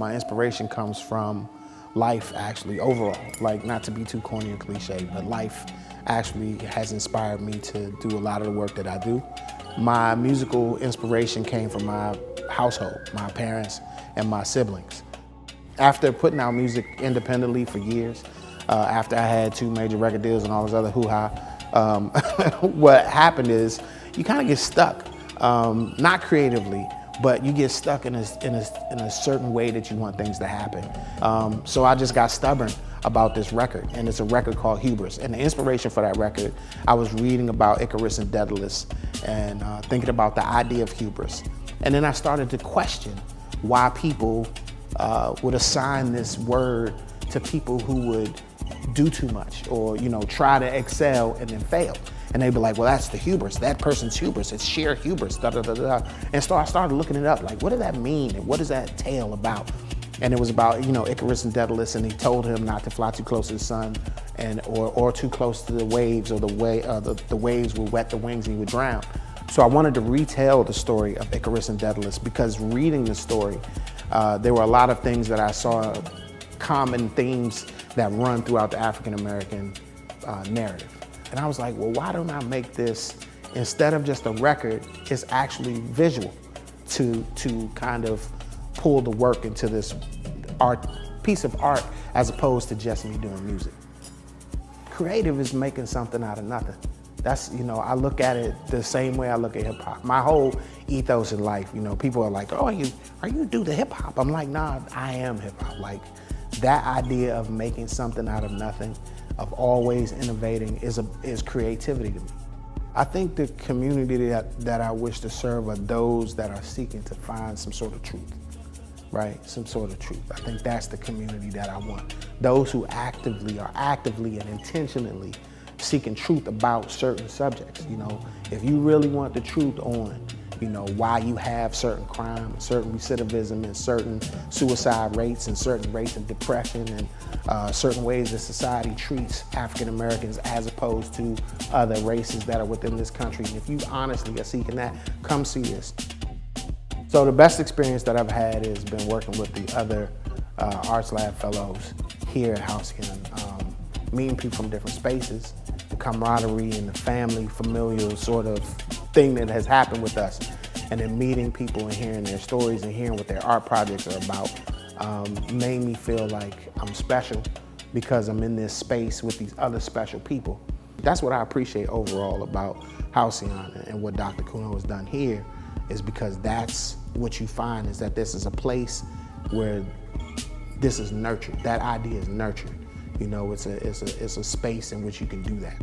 My inspiration comes from life, actually, overall. Like, not to be too corny and cliche, but life actually has inspired me to do a lot of the work that I do. My musical inspiration came from my household, my parents and my siblings. After putting out music independently for years, after I had 2 major record deals and all this other hoo-ha, what happened is you kind of get stuck, not creatively, but you get stuck in a certain way that you want things to happen. So I just got stubborn about this record, and it's a record called HUBRI. And the inspiration for that record, I was reading about Icarus and Daedalus and thinking about the idea of hubris. And then I started to question why people would assign this word to people who would do too much or, try to excel and then fail. And they'd be like, well, that's the hubris. That person's hubris. It's sheer hubris, da da da da. And so I started looking it up, like, what does that mean? And what is that tale about? And it was about, Icarus and Daedalus, and he told him not to fly too close to the sun or too close to the waves, or the waves would wet the wings and he would drown. So I wanted to retell the story of Icarus and Daedalus, because reading the story, there were a lot of things that I saw, common themes that run throughout the African-American narrative. And I was like, well, why don't I make this, instead of just a record, it's actually visual to kind of pull the work into this piece of art, as opposed to just me doing music. Creative is making something out of nothing. That's, I look at it the same way I look at hip hop. My whole ethos in life, people are like, oh, are you do the hip hop? I'm like, nah, I am hip hop. Like, that idea of making something out of nothing, of always innovating, is creativity to me. I think the community that I wish to serve are those that are seeking to find some sort of truth, right? Some sort of truth. I think that's the community that I want. Those who are actively and intentionally seeking truth about certain subjects. If you really want the truth on, why you have certain crime, certain recidivism, and certain suicide rates, and certain rates of depression, and certain ways that society treats African Americans as opposed to other races that are within this country. And if you honestly are seeking that, come see this. So the best experience that I've had has been working with the other Arts Lab fellows here at Halcyon, meeting people from different spaces, the camaraderie and the family, familial sort of thing that has happened with us, and then meeting people and hearing their stories and hearing what their art projects are about, made me feel like I'm special, because I'm in this space with these other special people. That's what I appreciate overall about Halcyon and what Dr. Kuno has done here, is because that's what you find, is that this is a place where this is nurtured. That idea is nurtured. It's a space in which you can do that.